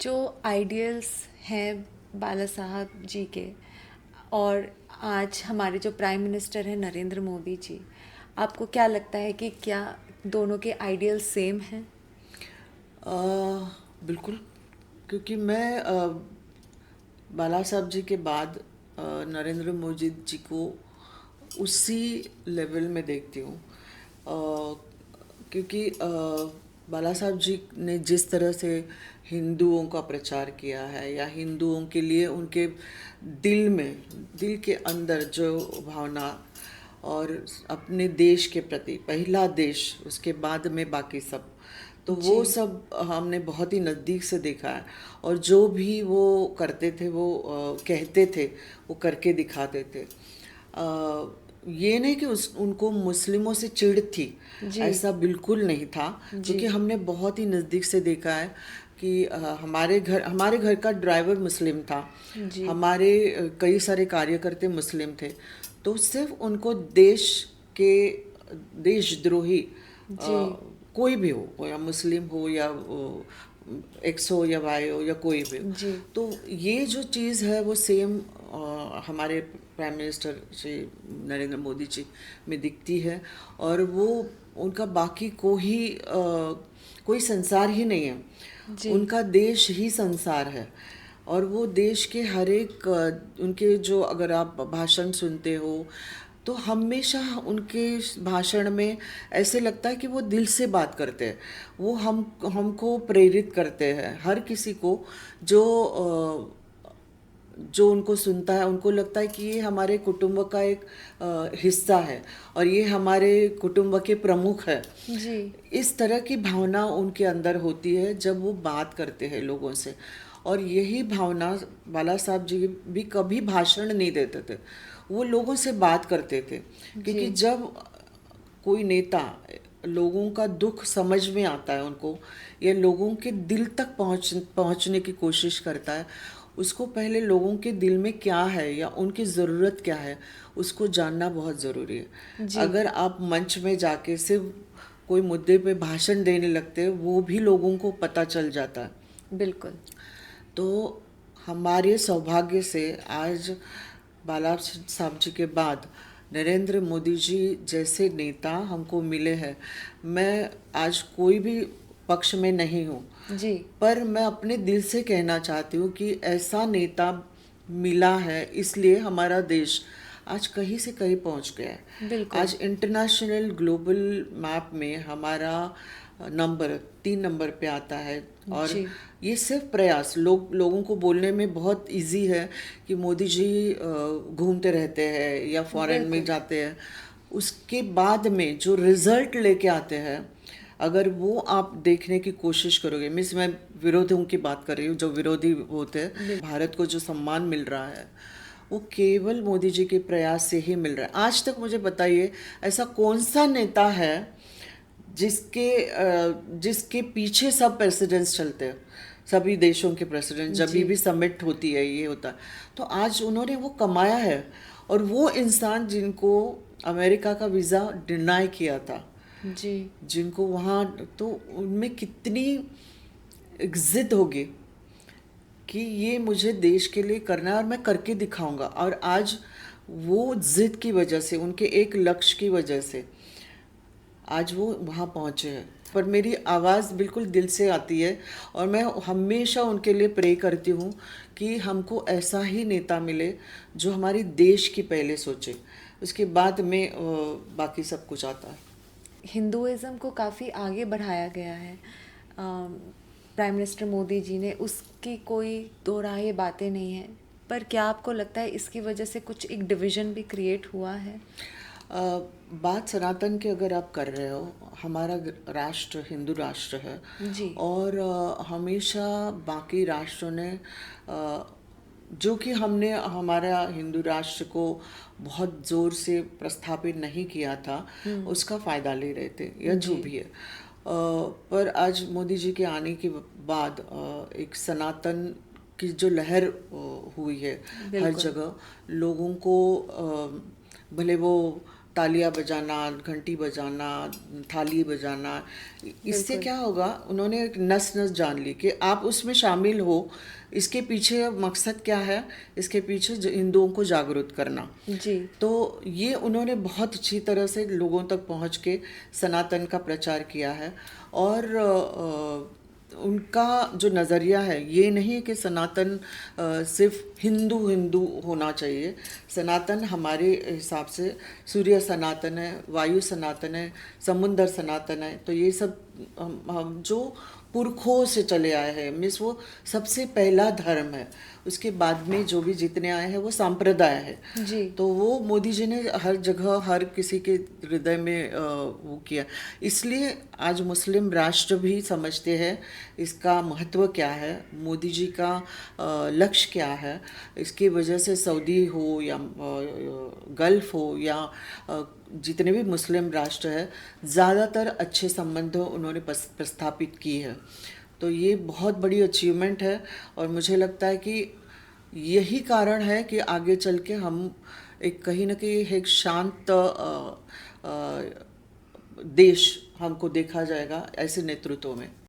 जो आइडियल्स हैं बाला साहब जी के और आज हमारे जो प्राइम मिनिस्टर हैं नरेंद्र मोदी जी, आपको क्या लगता है कि क्या दोनों के आइडियल्स सेम हैं? अ, बिल्कुल। क्योंकि मैं बाला साहब जी के बाद नरेंद्र मोदी जी को उसी लेवल में देखती हूँ। क्योंकि बाला साहब जी ने जिस तरह से हिंदुओं का प्रचार किया है, या हिंदुओं के लिए उनके दिल में, दिल के अंदर जो भावना, और अपने देश के प्रति पहला देश, उसके बाद में बाकी सब, तो वो जी। सब हमने बहुत ही नज़दीक से देखा है। और जो भी वो करते थे, वो कहते थे, वो करके दिखाते थे। ये नहीं कि उनको मुस्लिमों से चिढ़ थी, जी। ऐसा बिल्कुल नहीं था। जी। क्योंकि हमने बहुत ही नज़दीक से देखा है कि हमारे घर का ड्राइवर मुस्लिम था। जी। हमारे कई सारे कार्यकर्ता मुस्लिम थे। तो सिर्फ उनको के देशद्रोही, जी। कोई भी हो, या मुस्लिम हो, या एक्स हो, या वाई हो, या कोई भी हो, जी। तो ये जो चीज़ है वो सेम हमारे प्राइम मिनिस्टर श्री नरेंद्र मोदी जी में दिखती है। और वो उनका बाकी कोई संसार ही नहीं है, जी। उनका देश ही संसार है। और वो देश के हर एक उनके जो, अगर आप भाषण सुनते हो, तो हमेशा उनके भाषण में ऐसे लगता है कि वो दिल से बात करते हैं। वो हमको प्रेरित करते हैं, हर किसी को जो जो उनको सुनता है, उनको लगता है कि ये हमारे कुटुंब का एक हिस्सा है, और ये हमारे कुटुंब के प्रमुख है। जी। इस तरह की भावना उनके अंदर होती है जब वो बात करते हैं लोगों से। और यही भावना बाला साहब जी भी कभी भाषण नहीं देते थे, वो लोगों से बात करते थे। जी। क्योंकि जब कोई नेता लोगों का दुख समझ में आता है उनको, या लोगों के दिल तक पहुंचने की कोशिश करता है, उसको पहले लोगों के दिल में क्या है या उनकी ज़रूरत क्या है, उसको जानना बहुत ज़रूरी है। जी। अगर आप मंच में जाके सिर्फ कोई मुद्दे पे भाषण देने लगते हैं, वो भी लोगों को पता चल जाता है। बिल्कुल। तो हमारे सौभाग्य से आज बाला साहब जी के बाद नरेंद्र मोदी जी जैसे नेता हमको मिले हैं। मैं आज कोई भी पक्ष में नहीं हूँ, जी। पर मैं अपने दिल से कहना चाहती हूँ कि ऐसा नेता मिला है, इसलिए हमारा देश आज कहीं से कहीं पहुँच गया है। बिल्कुल। आज इंटरनेशनल ग्लोबल मैप में हमारा नंबर 3 नंबर पे आता है। और जी। ये सिर्फ प्रयास, लोगों को बोलने में बहुत इजी है कि मोदी जी घूमते रहते हैं या फॉरेन में बिल्कुल। जाते हैं। उसके बाद में जो रिजल्ट लेके आते हैं, अगर वो आप देखने की कोशिश करोगे, मिस मैं विरोधियों की बात कर रही हूँ, जो विरोधी होते हैं, बिल्कुल। भारत को जो सम्मान मिल रहा है वो केवल मोदी जी के प्रयास से ही मिल रहा है। आज तक मुझे बताइए, ऐसा कौन सा नेता है जिसके पीछे सब प्रेसिडेंट्स चलते हैं, सभी देशों के प्रेसिडेंट, जब जी। भी समिट होती है, ये होता है, तो आज उन्होंने वो कमाया है। और वो इंसान जिनको अमेरिका का वीज़ा डिनाई किया था, जी। जिनको वहाँ, तो उनमें कितनी एक जिद होगी कि ये मुझे देश के लिए करना है और मैं करके दिखाऊंगा। और आज वो जिद की वजह से, उनके एक लक्ष्य की वजह से आज वो वहाँ पहुँचे हैं। पर मेरी आवाज़ बिल्कुल दिल से आती है, और मैं हमेशा उनके लिए प्रे करती हूँ कि हमको ऐसा ही नेता मिले जो हमारी देश की पहले सोचे, उसके बाद में बाकी सब कुछ आता है। हिंदुइज़्म को काफ़ी आगे बढ़ाया गया है प्राइम मिनिस्टर मोदी जी ने, उसकी कोई दो राहे बातें नहीं हैं। पर क्या आपको लगता है इसकी वजह से कुछ एक डिवीज़न भी क्रिएट हुआ है? अ, बात सनातन की अगर आप कर रहे हो, हमारा राष्ट्र हिंदू राष्ट्र है। जी। और हमेशा बाकी राष्ट्रों ने जो कि हमने हमारा हिंदू राष्ट्र को बहुत ज़ोर से प्रस्थापित नहीं किया था, उसका फ़ायदा ले रहे थे, या जो जी। भी है। पर आज मोदी जी के आने के बाद एक सनातन की जो लहर हुई है हर बिल्कुल। जगह, लोगों को भले वो तालियां बजाना, घंटी बजाना, थाली बजाना, इससे बिल्कुल। क्या होगा, उन्होंने एक नस नस जान ली कि आप उसमें शामिल हो। इसके पीछे मकसद क्या है, इसके पीछे हिंदुओं को जागरूक करना। जी। तो ये उन्होंने बहुत अच्छी तरह से लोगों तक पहुंच के सनातन का प्रचार किया है। और उनका जो नज़रिया है ये नहीं है कि सनातन सिर्फ हिंदू हिंदू होना चाहिए। सनातन हमारे हिसाब से सूर्य सनातन है, वायु सनातन है, समुंदर सनातन है। तो ये सब हम जो पुरखों से चले आए हैं, मीन्स वो सबसे पहला धर्म है। उसके बाद में जो भी जितने आए हैं वो सांप्रदाय है। जी। तो वो मोदी जी ने हर जगह हर किसी के हृदय में वो किया। इसलिए आज मुस्लिम राष्ट्र भी समझते हैं इसका महत्व क्या है, मोदी जी का लक्ष्य क्या है। इसकी वजह से सऊदी हो या गल्फ हो या जितने भी मुस्लिम राष्ट्र है, ज़्यादातर अच्छे संबंध उन्होंने प्रस्थापित की है। तो ये बहुत बड़ी अचीवमेंट है। और मुझे लगता है कि यही कारण है कि आगे चल के हम एक कहीं ना कहीं एक शांत देश हमको देखा जाएगा ऐसे नेतृत्व में।